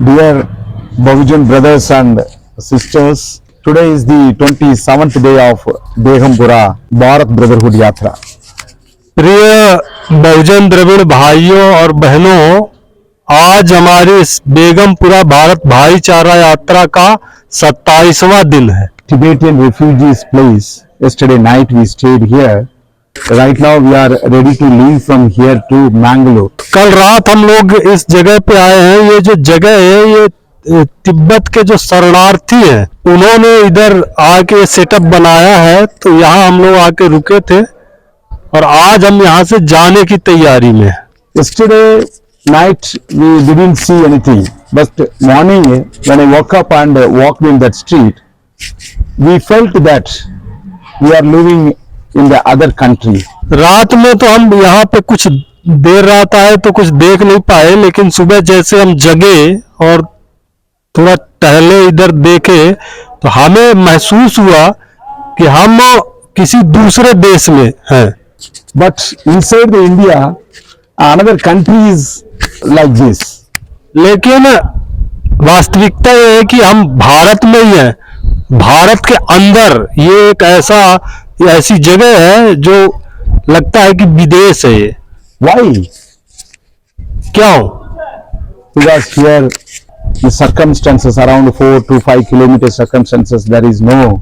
Dear Bahujan brothers and sisters, today is the 27th day of Begumpura Bharat Brotherhood Yatra. प्रिय बहुजन द्रविड़ भाइयों और बहनों, आज हमारी इस बेगमपुरा भारत भाईचारा यात्रा का 27वां दिन है। Tibetan refugees place. Yesterday night we stayed here. Right now we are ready to leave from here to Mangalore. कल रात हम लोग इस जगह पे आए हैं। ये जो जगह है ये तिब्बत के जो शरणार्थी हैं उन्होंने इधर आके सेटअप बनाया है, तो यहाँ हम लोग आके रुके थे और आज हम यहाँ से जाने की तैयारी में हैं। Yesterday night we didn't see anything, but morning when I woke up and walked in that street, we felt that we are living in the other country. रात में तो हम यहाँ पे कुछ देर रात आए तो कुछ देख नहीं पाए, लेकिन सुबह जैसे हम जगे और थोड़ा टहले इधर देखे तो हमें महसूस हुआ कि हम किसी दूसरे देश में हैं। But inside the India, another country is like this. लेकिन वास्तविकता ये है कि हम भारत में ही हैं। भारत के अंदर ये एक ऐसी जगह है जो लगता है कि विदेश है ये। Why? क्यों? Because here the circumstances around 4 to 5 kilometer circumstances, there is no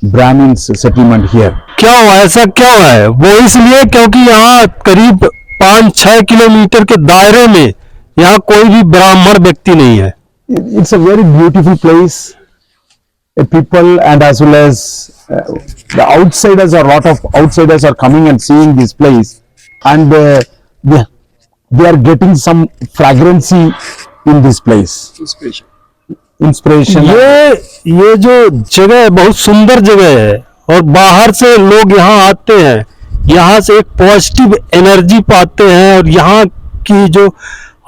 Brahmins settlement here. क्यों ऐसा क्यों है? वो इसलिए क्योंकि यहाँ करीब 5-6 किलोमीटर के दायरे में यहाँ कोई भी ब्राह्मण व्यक्ति नहीं है। It's a very beautiful place. People and as well as the outsiders, a lot of outsiders are coming and seeing this place, and they are getting some fragrancy in this place. Inspiration. ये जो जगह है बहुत सुंदर जगह है और बाहर से लोग यहाँ आते हैं, यहाँ से एक पॉजिटिव एनर्जी पाते हैं और यहाँ की जो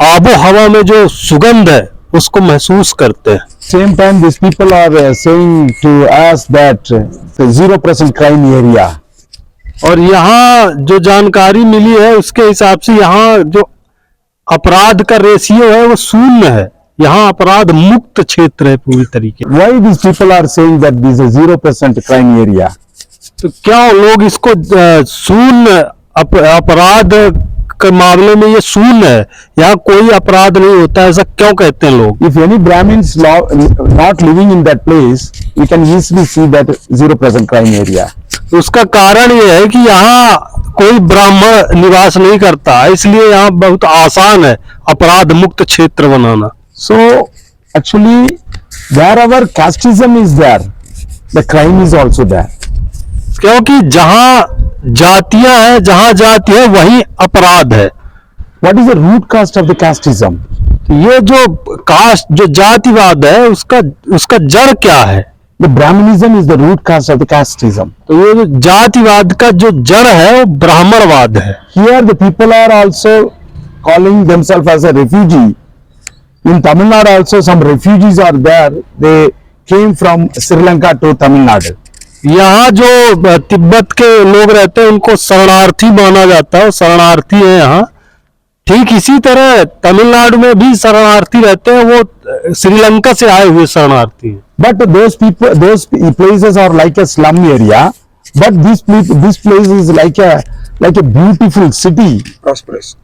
आबो हवा में जो सुगंध है उसको महसूस करते हैं। Same time, these people are saying to us that the 0% crime area. और यहाँ जो जानकारी मिली है उसके हिसाब से यहाँ जो अपराध का रेशियो है वो शून्य है। यहाँ अपराध मुक्त क्षेत्र है पूरी तरीके। Why these people are saying that this is a 0% crime area? तो क्या लोग इसको शून्य अपराध के मामले में ये शून्य है, यहाँ कोई अपराध नहीं होता, ऐसा क्यों कहते हैं लोग? If any Brahmins not living in that place, we can easily see that 0% crime area. उसका कारण ये है कि यहाँ कोई ब्राह्मण निवास नहीं करता, इसलिए यहाँ बहुत आसान है अपराध मुक्त क्षेत्र बनाना। So actually, wherever casteism is there, the crime is also there. क्योंकि जहाँ जातियां हैं, जहाँ जाति है वहीं अपराध है। What is the root cause of the casteism? ये जो कास्ट जो जातिवाद है उसका जड़ क्या है? The Brahmanism is the root cause of the casteism. तो ये जो जातिवाद का जो जड़ है वो ब्राह्मणवाद है। Here the people are also calling themselves as a refugee. In Tamil Nadu also some refugees are there. They came from Sri Lanka to Tamil Nadu. यहाँ जो तिब्बत के लोग रहते हैं उनको शरणार्थी माना जाता है, शरणार्थी है यहाँ। ठीक इसी तरह तमिलनाडु में भी शरणार्थी रहते हैं, वो श्रीलंका से आए हुए शरणार्थी हैं। But those places are like a slum area. But this place is like a beautiful city,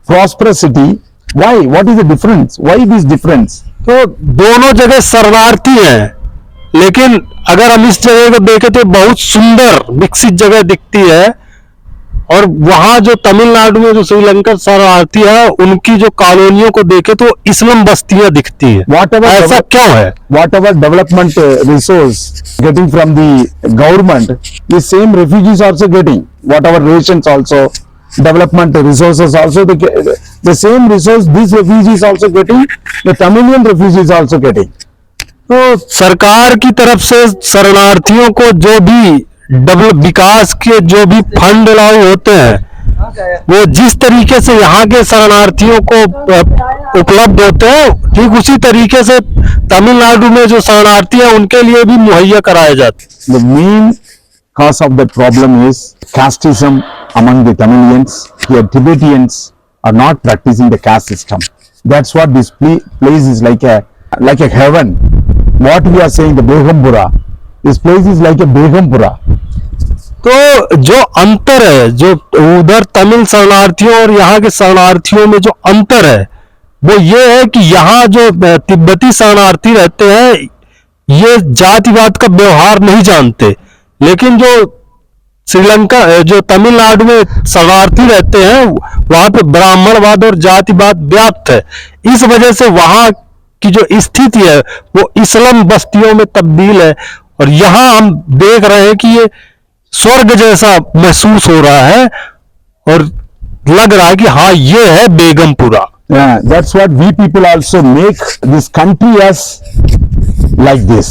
prosperous city. Why? What is the difference? Why this difference? तो दोनों जगह शरणार्थी हैं, लेकिन अगर हम इस जगह को देखें तो बहुत सुंदर विकसित जगह दिखती है, और वहां जो तमिलनाडु में जो श्रीलंका शरणार्थी है उनकी जो कॉलोनियों को देखे तो इस्लाम बस्तियां दिखती हैं। ऐसा क्यों है? Whatever development resource getting from the government, the same refugees also getting. Whatever rations also, development resources also, the same resource these refugees also getting, the Tamilian refugees also getting. तो सरकार की तरफ से शरणार्थियों को जो भी विकास के जो भी फंड लागू होते हैं वो जिस तरीके से यहाँ के शरणार्थियों को उपलब्ध होते हैं ठीक उसी तरीके से तमिलनाडु में जो शरणार्थी हैं उनके लिए भी मुहैया कराए जाते हैं। The main cause of the problem is casteism among the Tamilians. Here Tibetans are not practicing the caste system. That's what this place is like like a heaven. What we are saying, the Begumpura. This place is like a Begumpura. तो जो अंतर है, जो उधर तमिल शरणार्थियों और यहाँ के शरणार्थियों में जो अंतर है वो ये है कि यहाँ जो तिब्बती शरणार्थी रहते हैं ये जातिवाद का व्यवहार नहीं जानते, लेकिन जो श्रीलंका जो तमिलनाडु में शरणार्थी रहते हैं वहां पे ब्राह्मणवाद और जातिवाद व्याप्त है। इस वजह से वहां की जो स्थिति है वो इस्लाम बस्तियों में तब्दील है, और यहाँ हम देख रहे हैं कि ये स्वर्ग जैसा महसूस हो रहा है और लग रहा है कि हाँ ये है Begumpura. Yeah, that's what we people also make this country as like this.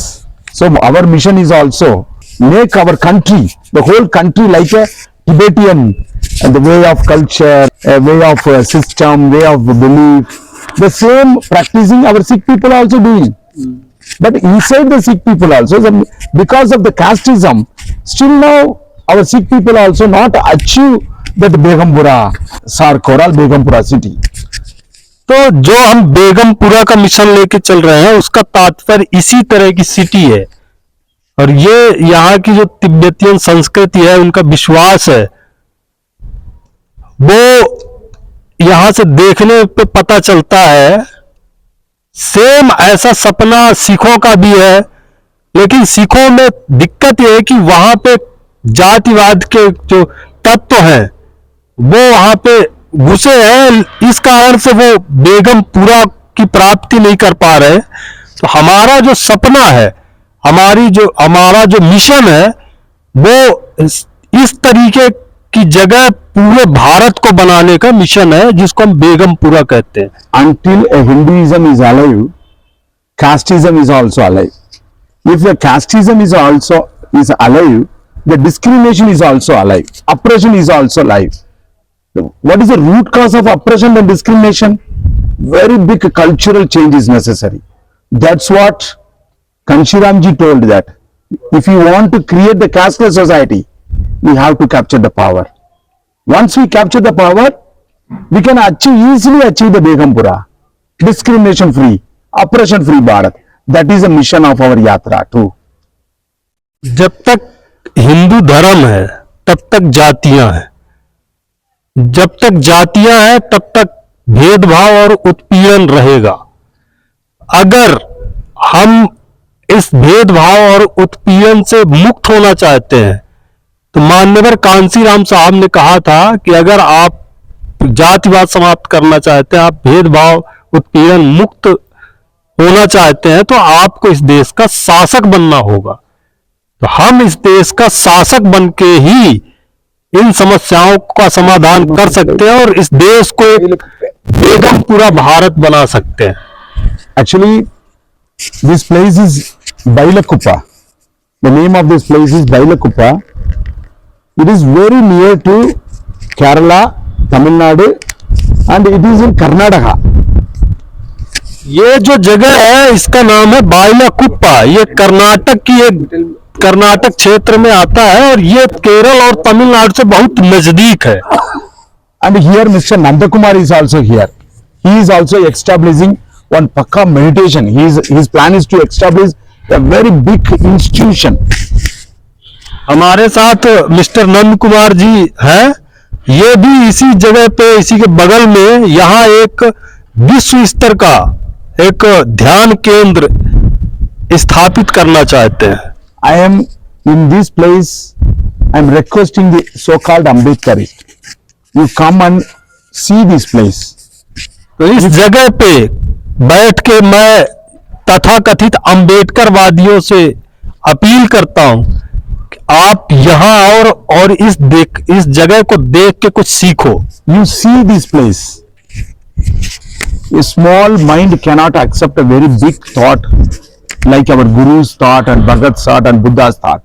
So our mission is also make our country, the whole country like a Tibetan, and the way of culture, a way of system, way of belief. The same practicing our Sikh people also doing. But inside the Sikh people also, because of the casteism, still now our Sikh people also not achieve that Begumpura, Sarkoral Begumpura city. तो जो हम बेगमपुरा का mission लेके चल रहे हैं उसका तात्पर्य इसी तरह की सिटी है, और ये यहाँ की जो तिब्बतियन संस्कृति है, उनका विश्वास है, वो यहाँ से देखने पे पता चलता है। सेम ऐसा सपना सिखों का भी है, लेकिन सिखों में दिक्कत ये है कि वहां पे जातिवाद के जो तत्व हैं वो वहां पे घुसे हैं, इस कारण से वो बेगमपुरा की प्राप्ति नहीं कर पा रहे। तो हमारा जो सपना है, हमारा जो मिशन है वो इस तरीके की जगह पूरे भारत को बनाने का मिशन है, जिसको हम बेगमपुरा कहते हैं। Until a Hinduism is alive, casteism is also alive. If the casteism is alive, the discrimination is also alive. Oppression is also alive. What is the root cause of oppression and discrimination? Very big cultural change is necessary. That's what Kanshiramji told, that if you want to create the casteless society, we have to capture the power. Once we capture the power, we can easily achieve the Begumpura, discrimination free, oppression free Bharat. That is a mission of our yatra too. जब तक हिंदू धर्म है तब तक जातियां हैं, जब तक जातियां हैं तब तक भेदभाव और उत्पीड़न रहेगा। अगर हम इस भेदभाव और उत्पीड़न से मुक्त होना चाहते हैं तो मान्यवर कांसीराम साहब ने कहा था कि अगर आप जातिवाद समाप्त करना चाहते हैं, आप भेदभाव उत्पीड़न मुक्त होना चाहते हैं, तो आपको इस देश का शासक बनना होगा। तो हम इस देश का शासक बनके ही इन समस्याओं का समाधान कर सकते हैं और इस देश को एक बेगमपुरा भारत बना सकते हैं। Actually, this place is Bailakuppa. The name of this place is Bailakuppa. It is very near to Kerala, Tamil Nadu, and it is in Karnataka. ये जो जगह है इसका नाम है बाइलाकुप्पा। ये कर्नाटक क्षेत्र में आता है और ये केरल और तमिलनाडु से बहुत नजदीक है। And here Mr. Nandakumar is also here. He is also establishing one Pakka meditation. His plan is to establish a very big institution. हमारे साथ मिस्टर नंद कुमार जी हैं, ये भी इसी जगह पे, इसी के बगल में यहाँ एक विश्व स्तर का एक ध्यान केंद्र स्थापित करना चाहते हैं। I am in this place. I am requesting the so-called Ambedkarist. You come and see this place. तो इस जगह पे बैठ के मैं तथाकथित अम्बेडकरवादियों से अपील करता हूं कि आप यहाँ आओ और इस जगह को देख के कुछ सीखो। You see this place. A small mind cannot accept a very big thought like our Guru's thought and Bhagat's thought and Buddha's thought.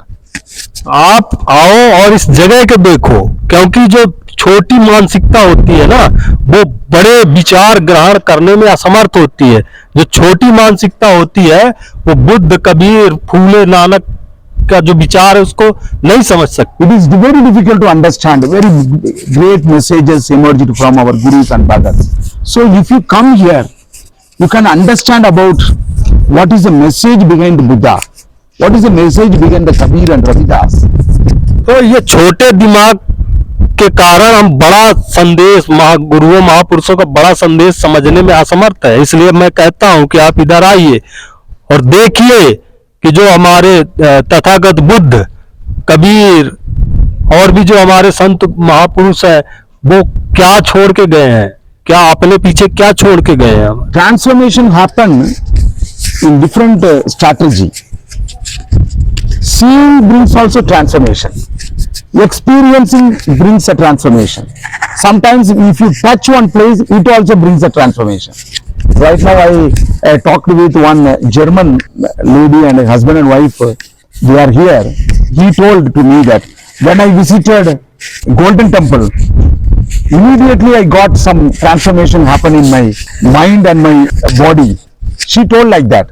आप आओ और इस जगह को देखो, क्योंकि जो छोटी मानसिकता होती है ना वो बड़े विचार ग्रहण करने में असमर्थ होती है। जो छोटी मानसिकता होती है वो बुद्ध, कबीर, फूले, नानक का जो विचार है उसको नहीं समझ सकती। It is very difficult to understand. Very great messages emerged from our Gurus and Bhagats. So if you come here, you can understand about what is the message behind Buddha, what is the message behind the Kabir and Ravidas. तो ये छोटे दिमाग के कारण हम बड़ा संदेश गुरुओं महापुरुषों का बड़ा संदेश समझने में असमर्थ है। इसलिए मैं कहता हूं कि आप इधर आइए और देखिए कि जो हमारे तथागत बुद्ध, कबीर और भी जो हमारे संत महापुरुष हैं वो क्या छोड़ के गए हैं, क्या अपने पीछे क्या छोड़ के गए हैं। Transformation happen in different strategy. Seeing brings also transformation. Experiencing brings a transformation. Sometimes if you touch one place, it also brings a transformation. Right now I talked with one German lady and a husband and wife. They are here. He told to me that when I visited Golden Temple, immediately I got some transformation happen in my mind and my body. She told like that.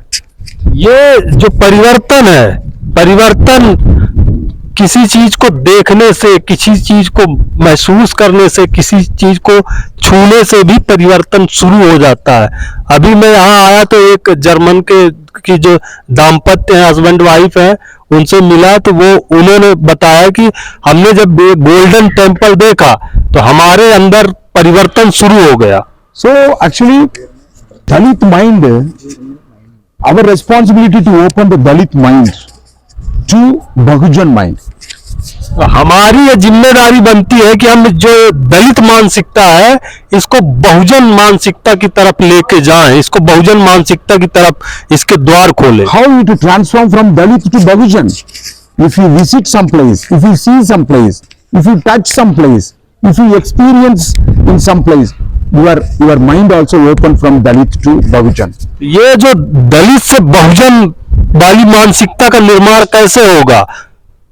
ये जो परिवर्तन है, परिवर्तन किसी चीज को देखने से, किसी चीज को महसूस करने से, किसी चीज को छूने से भी परिवर्तन शुरू हो जाता है। अभी मैं यहाँ आया तो एक जर्मन की जो दाम्पत्य है, हस्बैंड वाइफ है, उनसे मिला तो वो उन्होंने बताया कि हमने जब गोल्डन टेम्पल देखा तो हमारे अंदर परिवर्तन शुरू हो गया। So actually Dalit mind, our responsibility to open the Dalit mind to Bahujan mind. हमारी ये जिम्मेदारी बनती है कि हम जो दलित मानसिकता है इसको बहुजन मानसिकता की तरफ लेके जाएं, इसको बहुजन मानसिकता की तरफ इसके द्वार खोलें। How you to transform from Dalit to Bahujan? If you visit some place, if you see some place, if you touch some place, if you experience in some place, your mind also open from Dalit to Bahujan. ये जो दलित से बहुजन वाली मानसिकता का निर्माण कैसे होगा,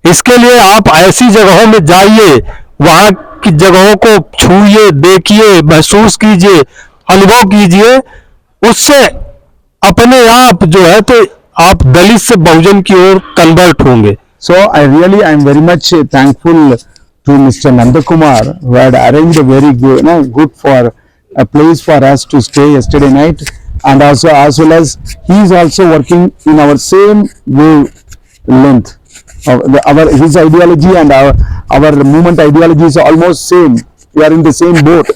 इसके लिए आप ऐसी जगहों में जाइए, वहां की जगहों को छूइए, देखिए, महसूस कीजिए, अनुभव कीजिए, उससे अपने आप जो है तो आप दलित से बहुजन की ओर कन्वर्ट होंगे। So I am very much thankful to Mr. Nandakumar who had arranged a very good for a place for us to stay yesterday night, and also as well as he is also working in our same wavelength. His ideology and our movement ideology is almost same. We are in the same boat.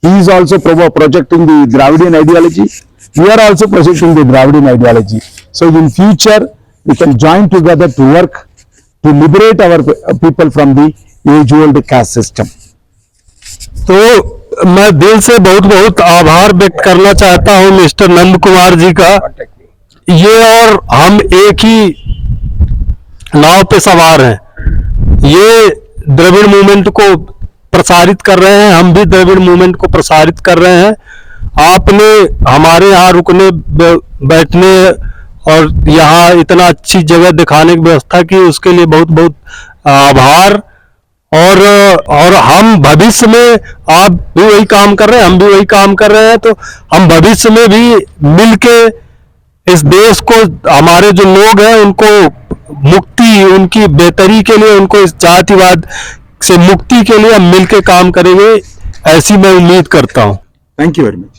He is also projecting the Dravidian ideology. We are also projecting the Dravidian ideology. So in future we can join together to work to liberate our people from the age-old caste system. तो मैं दिल से बहुत बहुत आभार व्यक्त करना चाहता हूं मिस्टर नंद कुमार जी का। ये और हम एक ही नाव पे सवार हैं। ये द्रविड़ मूवमेंट को प्रसारित कर रहे हैं, हम भी द्रविड़ मूवमेंट को प्रसारित कर रहे हैं। आपने हमारे यहाँ रुकने बैठने और यहाँ इतना अच्छी जगह दिखाने की व्यवस्था की, उसके लिए बहुत बहुत आभार। और हम भविष्य में, आप भी वही काम कर रहे हैं, हम भी वही काम कर रहे हैं, तो हम भविष्य में भी मिलके इस देश को, हमारे जो लोग हैं उनको मुक्ति, उनकी बेहतरी के लिए, उनको इस जातिवाद से मुक्ति के लिए हम मिलके काम करेंगे, ऐसी मैं उम्मीद करता हूं। Thank you very much.